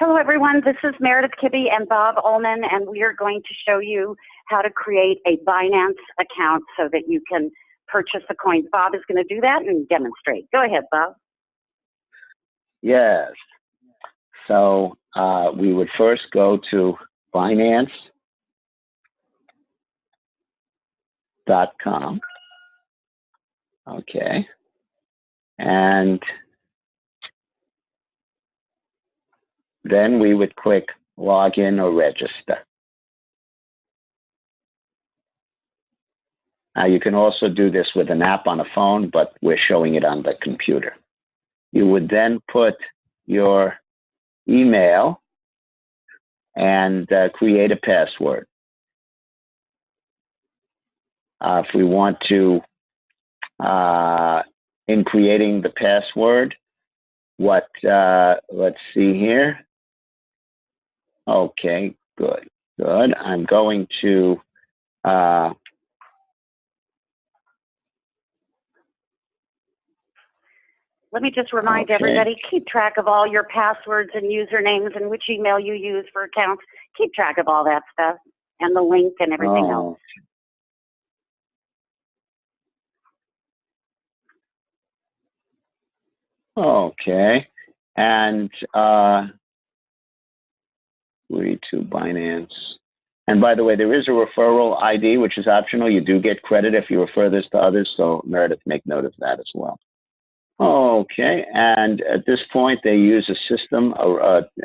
Hello, everyone. This is Meredith Kibbe and Bob Ullman, and we are going to show you how to create a Binance account so that you can purchase the coins. Bob is going to do that and demonstrate. Go ahead, Bob. Yes. So we would first go to Binance.com. Okay. And then we would click Login or Register. Now, you can also do this with an app on a phone, but we're showing it on the computer. You would then put your email and create a password. If we want to, in creating the password, let's see here. Okay, good. I'm going to let me just remind everybody, keep track of all your passwords and usernames and which email you use for accounts. Keep track of all that stuff and the link and everything else. Okay, and read to Binance. And by the way, there is a referral ID, which is optional. You do get credit if you refer this to others, so Meredith, make note of that as well. Okay, and at this point, they use a system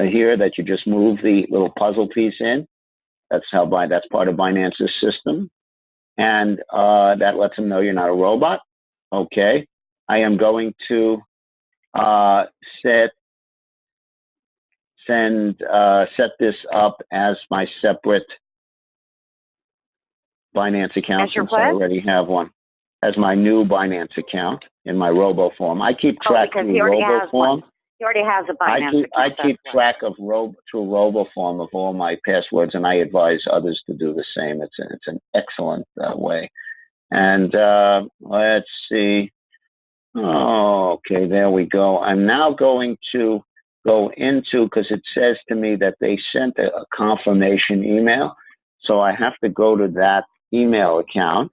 here that you just move the little puzzle piece in. That's part of Binance's system. And that lets them know you're not a robot. Okay, I am going to set this up as my separate Binance account, since I already have one, as my new Binance account in my RoboForm. I keep track through RoboForm. He already has a Binance account. I keep track of through RoboForm of all my passwords, and I advise others to do the same. It's an excellent way. And let's see. Okay, there we go. I'm now going to go into, because it says to me that they sent a confirmation email. So I have to go to that email account.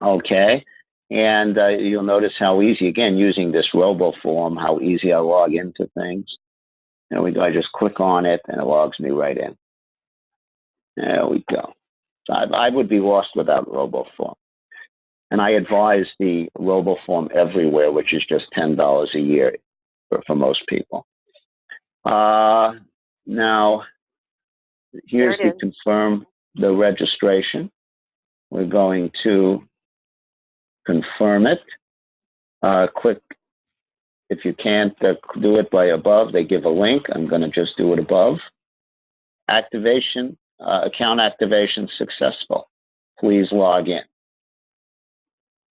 Okay. And you'll notice how easy, again, using this RoboForm, how easy I log into things. There we go. I just click on it and it logs me right in. There we go. So I would be lost without RoboForm. And I advise the RoboForm everywhere, which is just $10 a year for most people. Now, here's to confirm the registration. We're going to confirm it. Click, if you can't do it by above, they give a link. I'm going to just do it above. Activation, account activation successful. Please log in.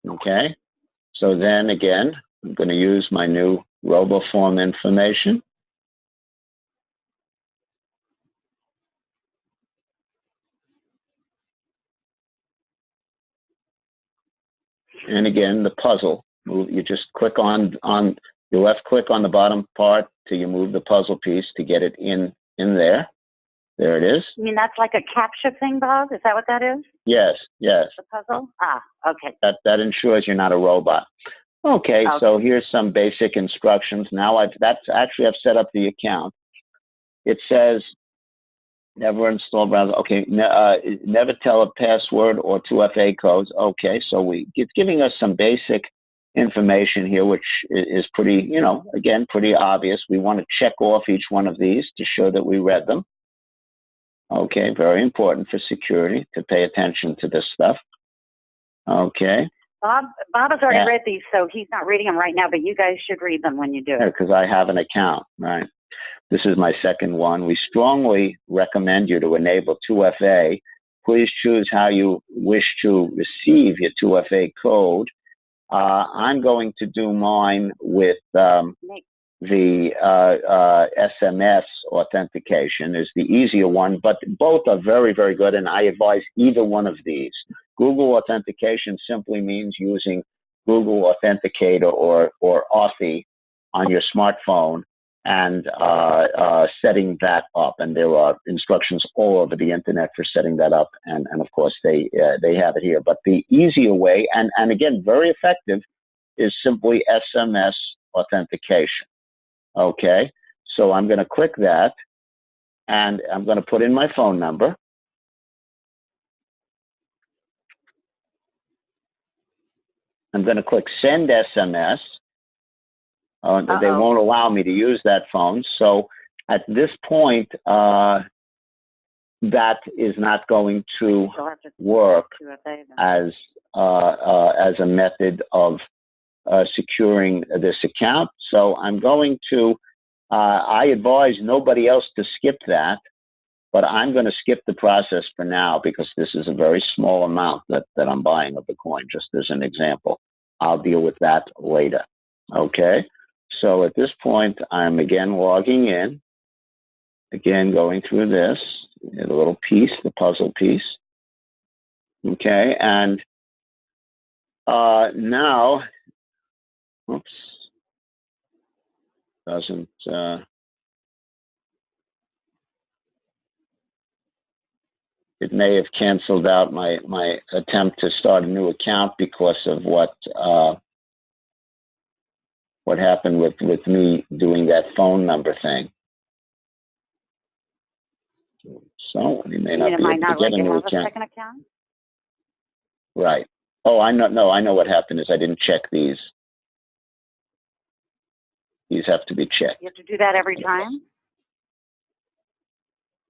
Okay, so then again, I'm going to use my new RoboForm information. And again, the puzzle, you just click on you left click on the bottom part till you move the puzzle piece to get it in there. There it is. You mean that's like a CAPTCHA thing, Bob? Is that what that is? Yes, yes. The puzzle? Ah, okay. That ensures you're not a robot. Okay, so here's some basic instructions. Now I've set up the account. It says never install browser. Okay, never tell a password or 2FA codes. Okay, so it's giving us some basic information here, which is pretty, again, pretty obvious. We want to check off each one of these to show that we read them. Okay, very important for security to pay attention to this stuff. Okay. Bob has already read these, so he's not reading them right now, but you guys should read them when you do it. Yeah, because I have an account, right? This is my second one. We strongly recommend you to enable 2FA. Please choose how you wish to receive your 2FA code. I'm going to do mine with the SMS authentication is the easier one, but both are very, very good, and I advise either one of these. Google authentication simply means using Google Authenticator or Authy on your smartphone and setting that up. And there are instructions all over the internet for setting that up. And of course, they have it here. But the easier way, and again, very effective, is simply SMS authentication. Okay, so I'm going to click that, and I'm going to put in my phone number. I'm going to click Send SMS. They won't allow me to use that phone. So at this point, that is not going to work as a method of securing this account. So I'm going to, I advise nobody else to skip that, but I'm going to skip the process for now because this is a very small amount that I'm buying of the coin, just as an example. I'll deal with that later. Okay, so at this point, I'm again logging in, again going through this, the little piece, the puzzle piece. Okay, and now, oops, doesn't, it may have canceled out my attempt to start a new account because of what happened with me doing that phone number thing. So we may not be able to get a new account. Second account. Right. Oh, I know. No, I know what happened is I didn't check these. These have to be checked. You have to do that every time.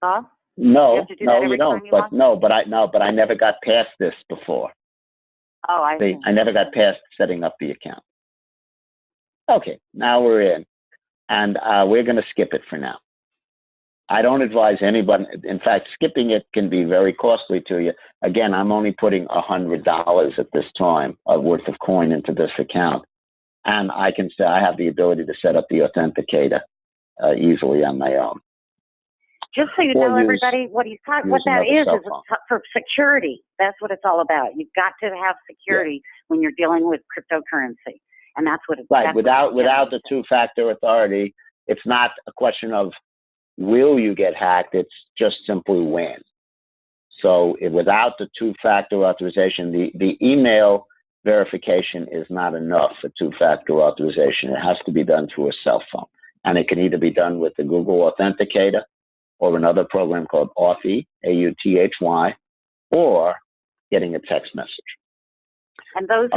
Bob? No, you don't. But I never got past this before. Oh, I see. I never got past setting up the account. Okay, now we're in, and we're going to skip it for now. I don't advise anybody. In fact, skipping it can be very costly to you. Again, I'm only putting $100 at this time worth of coin into this account, and I can say I have the ability to set up the authenticator easily on my own. Just so you know, everybody, what that is for security. That's what it's all about. You've got to have security when you're dealing with cryptocurrency, and that's what it's right. Without the two-factor authority, it's not a question of will you get hacked. It's just simply when. So without the two-factor authorization, the email verification is not enough for two-factor authorization. It has to be done through a cell phone, and it can either be done with the Google Authenticator or another program called Authy, A-U-T-H-Y, or getting a text message. And those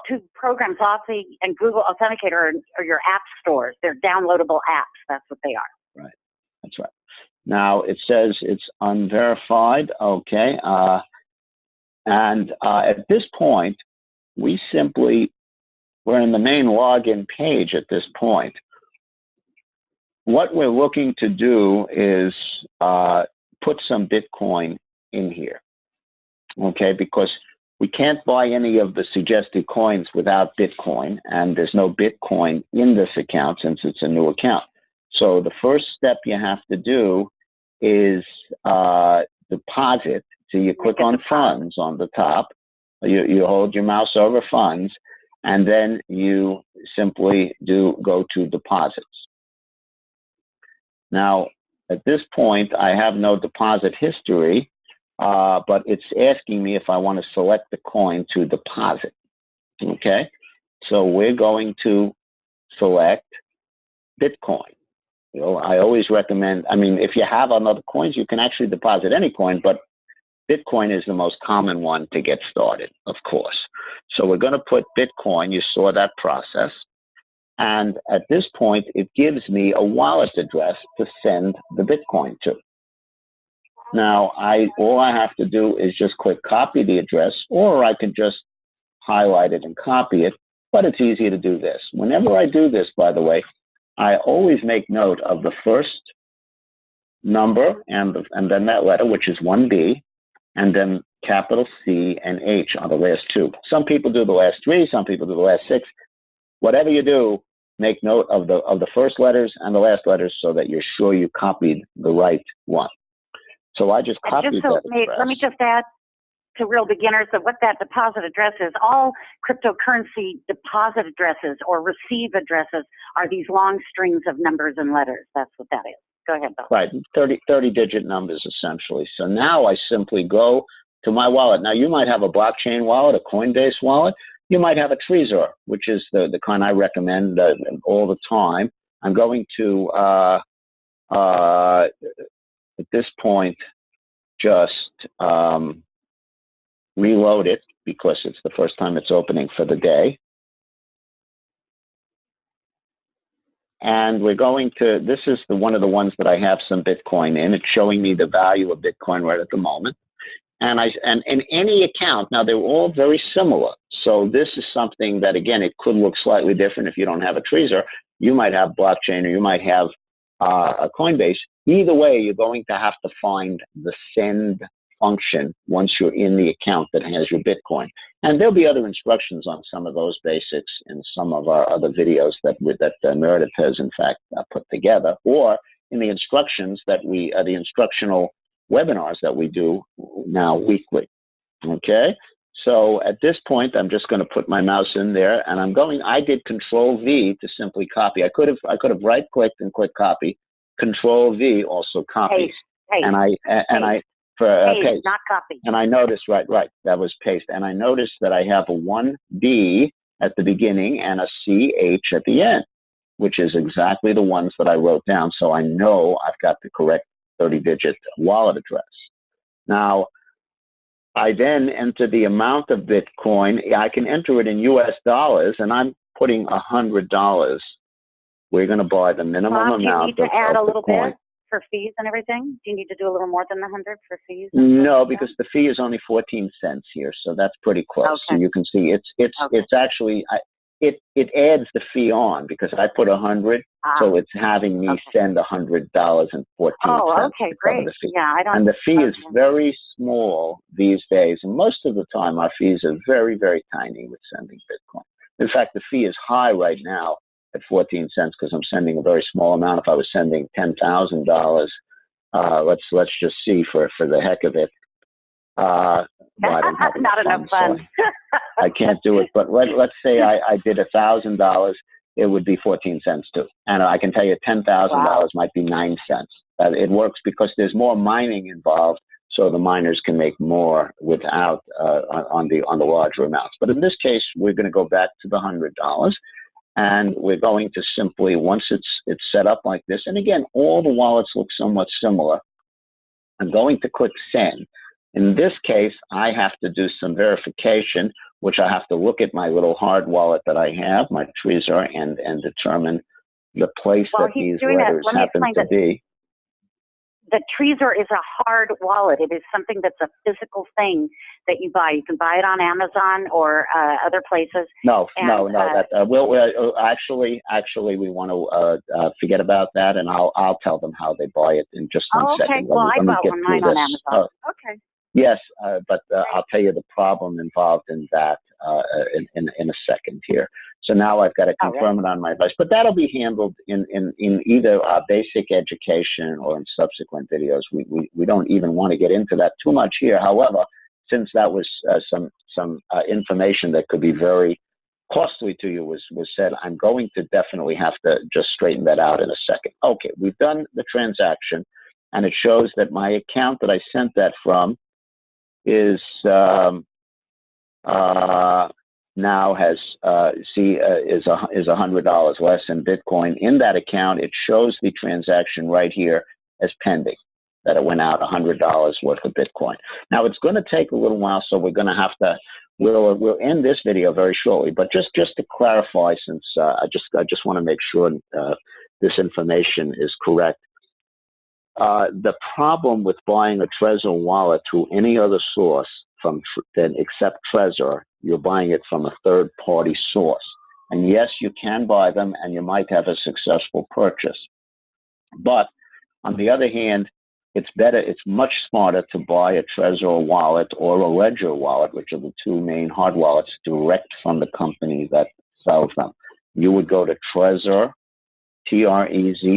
two programs, Authy and Google Authenticator, are your app stores. They're downloadable apps. That's what they are. Right. That's right. Now, it says it's unverified. Okay. And at this point, we're in the main login page at this point. What we're looking to do is put some Bitcoin in here, okay? Because we can't buy any of the suggested coins without Bitcoin, and there's no Bitcoin in this account since it's a new account. So the first step you have to do is deposit. So you click on funds on the top. You hold your mouse over funds, and then you simply go to deposits. Now, at this point, I have no deposit history, but it's asking me if I want to select the coin to deposit. Okay, so we're going to select Bitcoin. You know, I always recommend, I mean, if you have other coins, you can actually deposit any coin, but Bitcoin is the most common one to get started, of course. So we're going to put Bitcoin. You saw that process. And at this point, it gives me a wallet address to send the Bitcoin to. Now, all I have to do is just click copy the address, or I can just highlight it and copy it, but it's easier to do this. Whenever I do this, by the way, I always make note of the first number and then that letter, which is 1B, and then capital C and H are the last two. Some people do the last three, some people do the last six. Whatever you do, make note of the first letters and the last letters so that you're sure you copied the right one. So I just copied that address. Let me just add, to real beginners of what that deposit address is. All cryptocurrency deposit addresses or receive addresses are these long strings of numbers and letters. That's what that is. Go ahead, Bob. Right, 30-digit numbers essentially. So now I simply go to my wallet. Now you might have a blockchain wallet, a Coinbase wallet. You might have a Trezor, which is the kind I recommend all the time. I'm going to, at this point, just reload it because it's the first time it's opening for the day. And we're going to, this is one of the ones that I have some Bitcoin in. It's showing me the value of Bitcoin right at the moment. And in any account, now they're all very similar. So this is something that, again, it could look slightly different if you don't have a Trezor. You might have blockchain or you might have a Coinbase. Either way, you're going to have to find the send function once you're in the account that has your Bitcoin. And there'll be other instructions on some of those basics in some of our other videos that Meredith has, in fact, put together, or in the instructions that the instructional webinars that we do now weekly. Okay, so at this point, I'm just going to put my mouse in there, and I did Control V to simply copy. I could have right clicked and click copy. Control V also copy. Paste. Paste, not copy. And I noticed, right, that was paste. And I noticed that I have a 1D at the beginning and a CH at the end, which is exactly the ones that I wrote down. So I know I've got the correct 30-digit wallet address. Now, I then enter the amount of Bitcoin. I can enter it in US dollars, and I'm putting $100. We're going to buy the minimum amount. Do you need to add a little bit for fees and everything? Do you need to do a little more than the 100 for fees? No, because the fee is only 14 cents here, so that's pretty close. Okay. So you can see it's actually it adds the fee on because I put 100, so it's having me send $100.14. Oh, okay, great. The fee. Yeah, I don't. And the fee is very small these days, and most of the time our fees are very, very tiny with sending Bitcoin. In fact, the fee is high right now at 14 cents because I'm sending a very small amount. If I was sending $10,000, let's just see for the heck of it. Well, I don't have not enough fun. So I can't do it. But let's say I did $1,000, it would be 14 cents too. And I can tell you $10,000 might be 9 cents. It works because there's more mining involved, so the miners can make more without on the larger amounts. But in this case, we're going to go back to the $100. And we're going to simply, once it's set up like this, and again, all the wallets look somewhat similar, I'm going to click send. In this case, I have to do some verification, which I have to look at my little hard wallet that I have, my Trezor, and determine the place that these letters happen to be. The Trezor is a hard wallet. It is something that's a physical thing that you buy. You can buy it on Amazon or other places. Actually, we want to forget about that, and I'll tell them how they buy it in just one second. Well, I bought mine on Amazon. Okay. Yes, but I'll tell you the problem involved in that in a second here. So now I've got to confirm it on my device, but that'll be handled in either basic education or in subsequent videos. We don't even want to get into that too much here. However, since that was some information that could be very costly to you was said, I'm going to definitely have to just straighten that out in a second. Okay, we've done the transaction, and it shows that my account that I sent that from is now has is $100 less in Bitcoin. In that account, it shows the transaction right here as pending, that it went out $100 worth of Bitcoin. Now it's going to take a little while, so we're going to have to. We'll end this video very shortly. But just to clarify, since I just want to make sure this information is correct. The problem with buying a Trezor wallet through any other source except Trezor, you're buying it from a third-party source. And yes, you can buy them, and you might have a successful purchase. But on the other hand, it's much smarter to buy a Trezor wallet or a Ledger wallet, which are the two main hard wallets, direct from the company that sells them. You would go to Trezor, Trezor.io.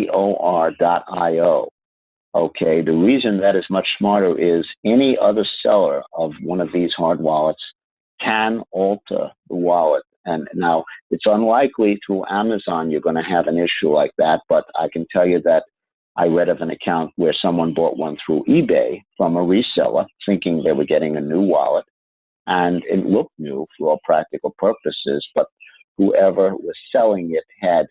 Okay, the reason that is much smarter is any other seller of one of these hard wallets can alter the wallet. And now it's unlikely through Amazon you're going to have an issue like that, but I can tell you that I read of an account where someone bought one through eBay from a reseller thinking they were getting a new wallet, and it looked new for all practical purposes, but whoever was selling it had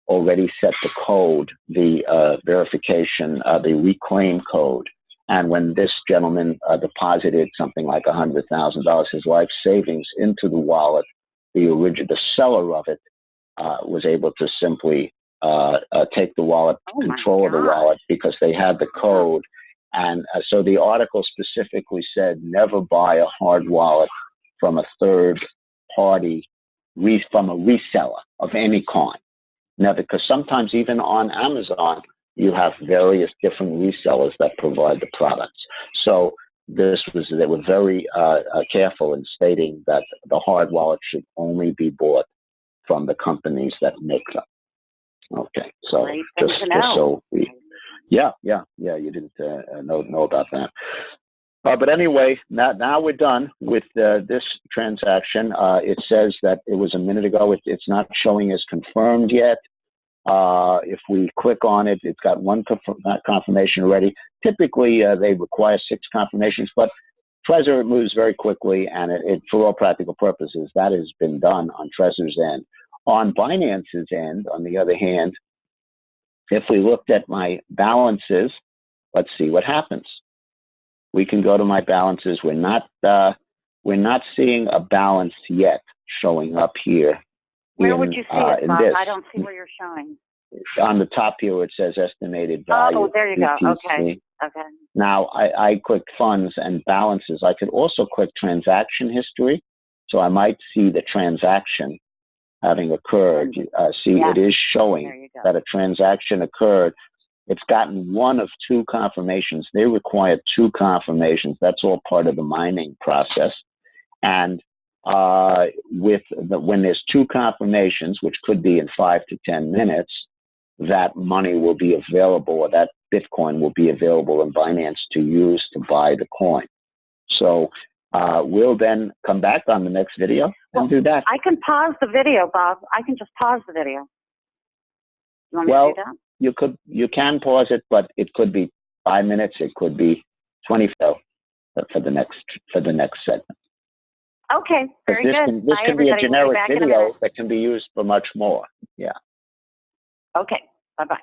already set the code, the verification, the reclaim code. And when this gentleman deposited something like $100,000, his life savings, into the wallet, the seller of it was able to simply take the wallet, control of the wallet, because they had the code. And so the article specifically said, never buy a hard wallet from a third party, from a reseller of any kind. Now, because sometimes even on Amazon, you have various different resellers that provide the products. So they were very careful in stating that the hard wallet should only be bought from the companies that make them. Okay, so just so yeah, you didn't know about that. But anyway, now we're done with this transaction. It says that it was a minute ago. It's not showing as confirmed yet. If we click on it, it's got one confirmation already. Typically, they require 6 confirmations, but Trezor moves very quickly, and for all practical purposes, that has been done on Trezor's end. On Binance's end, on the other hand, if we looked at my balances, let's see what happens. We can go to my balances. We're not seeing a balance yet showing up here. Where would you see it, Bob? I don't see where you're showing. On the top here, where it says estimated value. Oh, there you go. Okay. Now, I clicked funds and balances. I could also click transaction history. So I might see the transaction having occurred. It is showing that a transaction occurred. It's gotten one of 2 confirmations. They require 2 confirmations. That's all part of the mining process. And when there's 2 confirmations, which could be in 5 to 10 minutes, that money will be available, or that Bitcoin will be available in Binance to use to buy the coin. So we'll then come back on the next video and do that. I can pause the video, Bob. I can just pause the video. You want me to do that? You can pause it, but it could be 5 minutes. It could be 20 for the next segment. Okay, very good. This can be a generic video that can be used for much more. Yeah. Okay. Bye-bye.